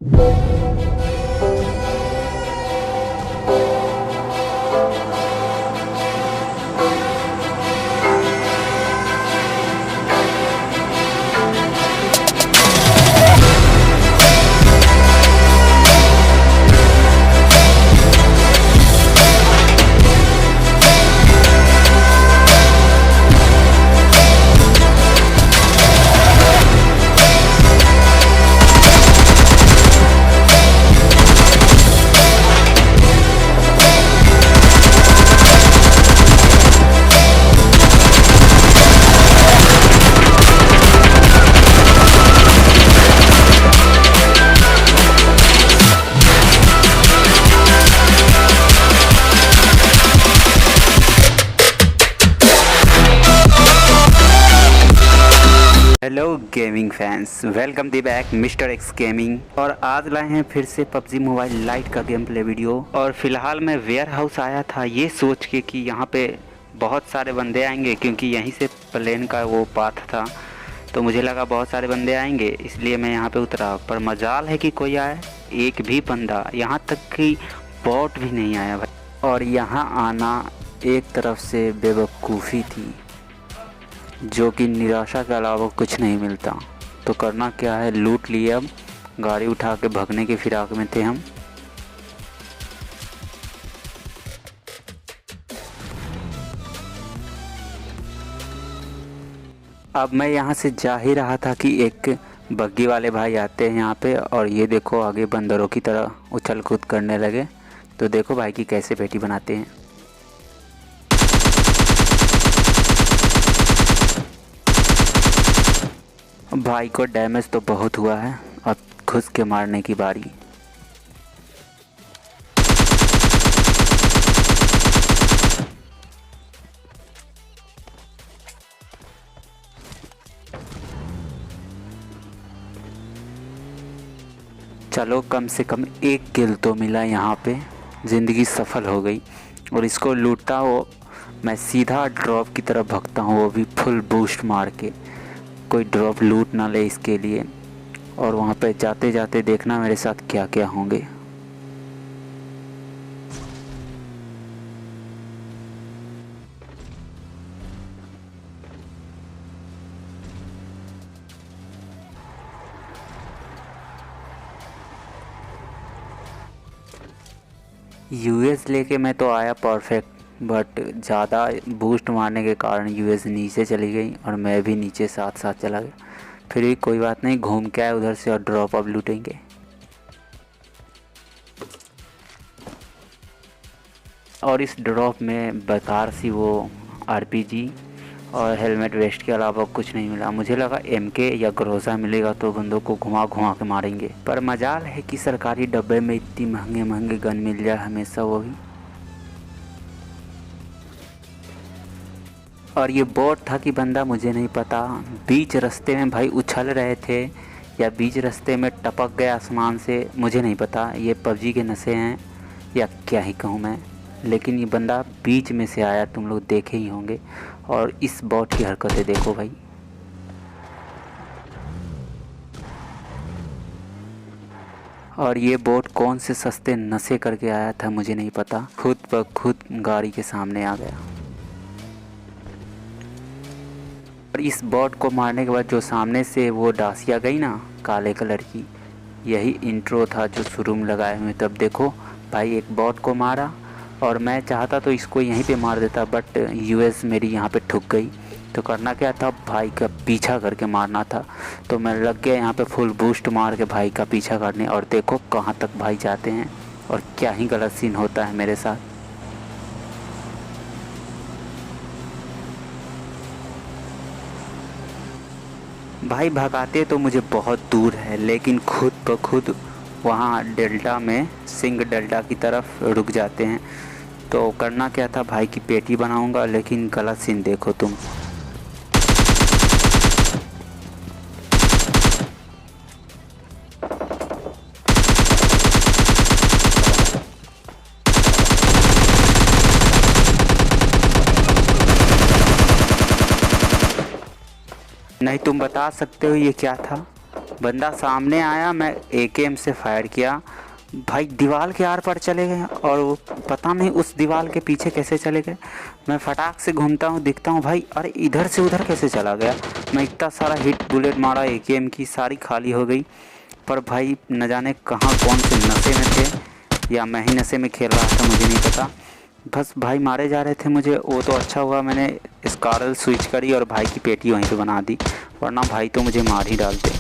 Hello gaming fans, welcome दी back mister x gaming. और आज लाए हैं फिर से पबजी मोबाइल लाइट का गेम प्ले वीडियो। और फिलहाल मैं वेयर हाउस आया था ये सोच के कि यहाँ पे बहुत सारे बंदे आएंगे, क्योंकि यहीं से प्लेन का वो पाथ था, तो मुझे लगा बहुत सारे बंदे आएंगे, इसलिए मैं यहाँ पे उतरा। पर मजाल है कि कोई आए, एक भी बंदा, यहाँ तक कि बॉट भी नहीं आया भाई। और यहाँ आना एक तरफ से बेवकूफ़ी थी, जो कि निराशा के अलावा कुछ नहीं मिलता। तो करना क्या है, लूट लिए। अब गाड़ी उठा के भगने की फिराक में थे हम। अब मैं यहाँ से जा ही रहा था कि एक बग्गी वाले भाई आते हैं यहाँ पे, और ये देखो आगे बंदरों की तरह उछल कूद करने लगे। तो देखो भाई की कैसे पेटी बनाते हैं। भाई को डैमेज तो बहुत हुआ है, अब घुस के मारने की बारी। चलो कम से कम एक किल तो मिला यहाँ पे, ज़िंदगी सफल हो गई। और इसको लूटता हो मैं सीधा ड्रॉप की तरफ भागता हूँ, वो भी फुल बूस्ट मार के। कोई ड्रॉप लूट ना ले इसके लिए। और वहाँ पे जाते जाते देखना मेरे साथ क्या क्या होंगे। यूएस लेके मैं तो आया परफेक्ट, बट ज़्यादा बूस्ट मारने के कारण यूएस नीचे चली गई और मैं भी नीचे साथ साथ चला गया। फिर भी कोई बात नहीं, घूम के आए उधर से और ड्रॉप अब लूटेंगे। और इस ड्रॉप में बेकार सी वो आरपीजी और हेलमेट वेस्ट के अलावा कुछ नहीं मिला। मुझे लगा एमके या ग्रोजा मिलेगा तो बंदों को घुमा घुमा के मारेंगे, पर मजाल है कि सरकारी डब्बे में इतनी महंगे महंगे गन मिल जाए हमेशा वो भी। और ये बोट था कि बंदा मुझे नहीं पता। बीच रास्ते में भाई उछल रहे थे या बीच रास्ते में टपक गए आसमान से, मुझे नहीं पता। ये पबजी के नशे हैं या क्या ही कहूँ मैं, लेकिन ये बंदा बीच में से आया, तुम लोग देखे ही होंगे। और इस बॉट की हरकतें देखो भाई। और ये बोट कौन से सस्ते नशे करके आया था मुझे नहीं पता, खुद ब खुद गाड़ी के सामने आ गया। और इस बॉट को मारने के बाद जो सामने से वो डासिया गई ना काले कलर की, यही इंट्रो था जो शुरू में लगाए हुए। तब देखो भाई एक बॉट को मारा, और मैं चाहता तो इसको यहीं पे मार देता, बट यूएस मेरी यहाँ पे ठुक गई। तो करना क्या था, भाई का पीछा करके मारना था। तो मैं लग गया यहाँ पे फुल बूस्ट मार के भाई का पीछा करने, और देखो कहाँ तक भाई जाते हैं और क्या ही गलत सीन होता है मेरे साथ। भाई भगाते तो मुझे बहुत दूर है, लेकिन खुद ब खुद वहाँ डेल्टा में सिंग डेल्टा की तरफ रुक जाते हैं। तो करना क्या था, भाई की पेटी बनाऊंगा, लेकिन गलत सीन देखो तुम। नहीं तुम बता सकते हो ये क्या था? बंदा सामने आया, मैं एकेएम से फायर किया, भाई दीवार के आर पार चले गए और वो पता नहीं उस दीवार के पीछे कैसे चले गए। मैं फटाक से घूमता हूँ, दिखता हूँ भाई अरे इधर से उधर कैसे चला गया। मैं इतना सारा हिट बुलेट मारा, एकेएम की सारी खाली हो गई। पर भाई न जाने कहाँ कौन से नशे में थे या मैं ही नशे में खेल रहा था, मुझे नहीं पता। बस भाई मारे जा रहे थे मुझे। वो तो अच्छा हुआ मैंने स्कारल स्विच करी और भाई की पेटी वहीं पे बना दी, वरना भाई तो मुझे मार ही डालते।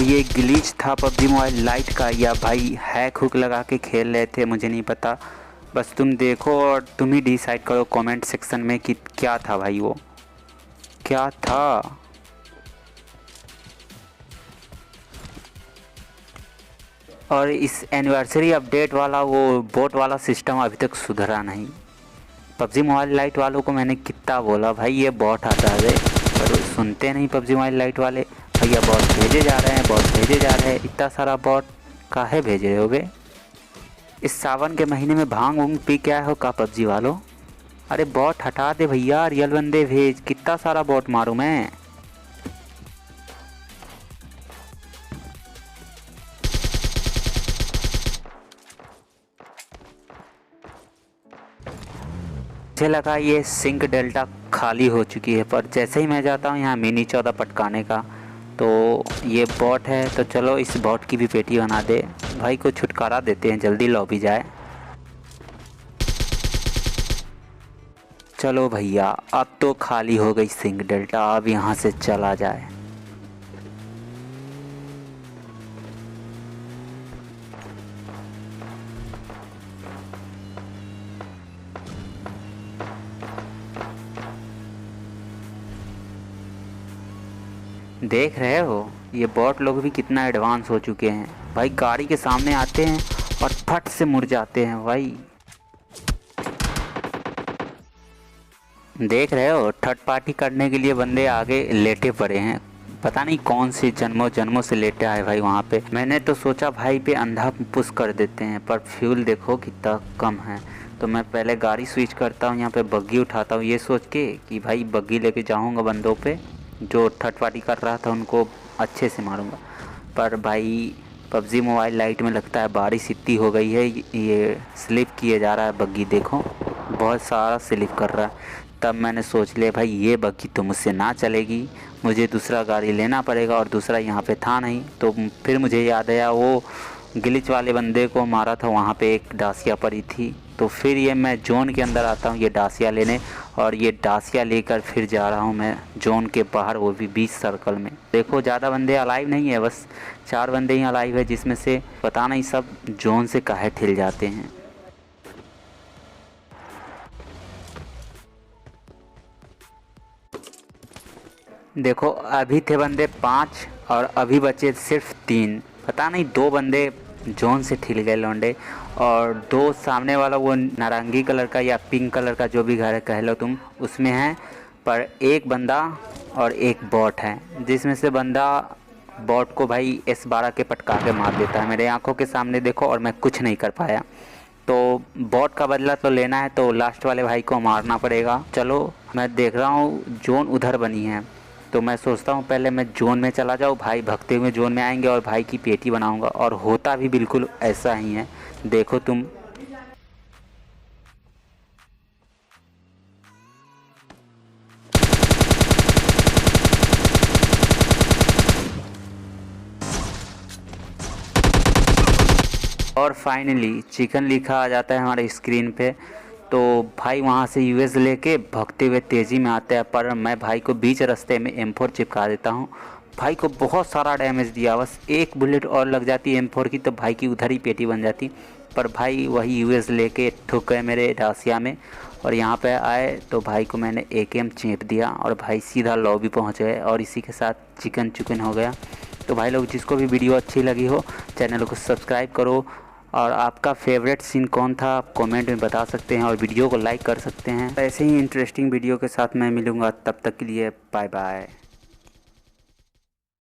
ये ग्लिच था पबजी मोबाइल लाइट का या भाई हैक हुक लगा के खेल रहे थे, मुझे नहीं पता। बस तुम देखो और तुम ही डिसाइड करो कमेंट सेक्शन में कि क्या था भाई, वो क्या था। और इस एनिवर्सरी अपडेट वाला वो बोट वाला सिस्टम अभी तक सुधरा नहीं। पबजी मोबाइल लाइट वालों को मैंने कितना बोला भाई ये बॉट हटा दे, पर सुनते नहीं पबजी मोबाइल लाइट वाले। भैया बॉट भेजे जा रहे हैं, बॉट भेजे जा रहे हैं, इतना सारा बॉट काहे भेज रहे होगे। इस सावन के महीने में भांग वूंग पी क्या हो का पबजी वालों। अरे बॉट हटा दे भैया, रियल बंदे भेज, कितना सारा बॉट मारूं मैं। मुझे लगा ये सिंक डेल्टा खाली हो चुकी है, पर जैसे ही मैं जाता हूँ यहाँ मिनी 14 पटकाने का तो ये बॉट है। तो चलो इस बॉट की भी पेटी बना दे, भाई को छुटकारा देते हैं, जल्दी लॉबी जाए। चलो भैया अब तो खाली हो गई सिंक डेल्टा, अब यहाँ से चला जाए। देख रहे हो ये बॉट लोग भी कितना एडवांस हो चुके हैं भाई, गाड़ी के सामने आते हैं और फट से मुड़ जाते हैं भाई। देख रहे हो थर्ड पार्टी करने के लिए बंदे आगे लेटे पड़े हैं, पता नहीं कौन सी जन्मों जन्मों से लेटे आए भाई वहाँ पे। मैंने तो सोचा भाई पे अंधा पुश कर देते हैं, पर फ्यूल देखो कितना कम है। तो मैं पहले गाड़ी स्विच करता हूँ, यहाँ पे बग्गी उठाता हूँ ये सोच के कि भाई बग्गी लेके जाऊँगा बंदों पे, जो थर्ड पार्टी कर रहा था उनको अच्छे से मारूंगा। पर भाई पबजी मोबाइल लाइट में लगता है बारिश इतनी हो गई है, ये स्लिप किए जा रहा है बग्गी, देखो बहुत सारा स्लिप कर रहा है। तब मैंने सोच लिया भाई ये बग्गी तो मुझसे ना चलेगी, मुझे दूसरा गाड़ी लेना पड़ेगा, और दूसरा यहाँ पे था नहीं। तो फिर मुझे याद आया वो ग्लिच वाले बंदे को मारा था, वहाँ पे एक डासिया पड़ी थी। तो फिर ये मैं जोन के अंदर आता हूँ ये डासिया लेने, और ये डासिया लेकर फिर जा रहा हूँ मैं जोन के बाहर, वो भी 20 सर्कल में। देखो ज़्यादा बंदे अलाइव नहीं है, बस 4 बंदे ही अलाइव है, जिसमें से पता नहीं सब जोन से काहे ठिल जाते हैं। देखो अभी थे बंदे 5 और अभी बचे सिर्फ 3, पता नहीं 2 बंदे जोन से ठिल गए लौंडे, और 2 सामने वाला वो नारंगी कलर का या पिंक कलर का जो भी घर है कह लो तुम, उसमें है। पर एक बंदा और एक बॉट है, जिसमें से बंदा बॉट को भाई S12 के पटका के मार देता है मेरे आंखों के सामने, देखो, और मैं कुछ नहीं कर पाया। तो बॉट का बदला तो लेना है, तो लास्ट वाले भाई को मारना पड़ेगा। चलो मैं देख रहा हूँ जोन उधर बनी है, तो मैं सोचता हूँ पहले मैं जोन में चला जाऊँ, भाई भगते हुए जोन में आएंगे और भाई की पेटी बनाऊंगा। और होता भी बिल्कुल ऐसा ही है, देखो तुम। और फाइनली चिकन लिखा आ जाता है हमारे स्क्रीन पे। तो भाई वहाँ से यूएस लेके भगते हुए तेज़ी में आते हैं, पर मैं भाई को बीच रास्ते में M4 चिपका देता हूँ। भाई को बहुत सारा डैमेज दिया, बस एक बुलेट और लग जाती M4 की तो भाई की उधर ही पेटी बन जाती। पर भाई वही यूएस लेके ठुक गए मेरे डासिया में, और यहाँ पे आए तो भाई को मैंने AKM चेप दिया और भाई सीधा लॉबी पहुँच गए, और इसी के साथ चिकन चिकन हो गया। तो भाई लोग जिसको भी वीडियो अच्छी लगी हो चैनल को सब्सक्राइब करो, और आपका फेवरेट सीन कौन था आप कमेंट में बता सकते हैं, और वीडियो को लाइक कर सकते हैं। ऐसे ही इंटरेस्टिंग वीडियो के साथ मैं मिलूँगा, तब तक के लिए बाय बाय।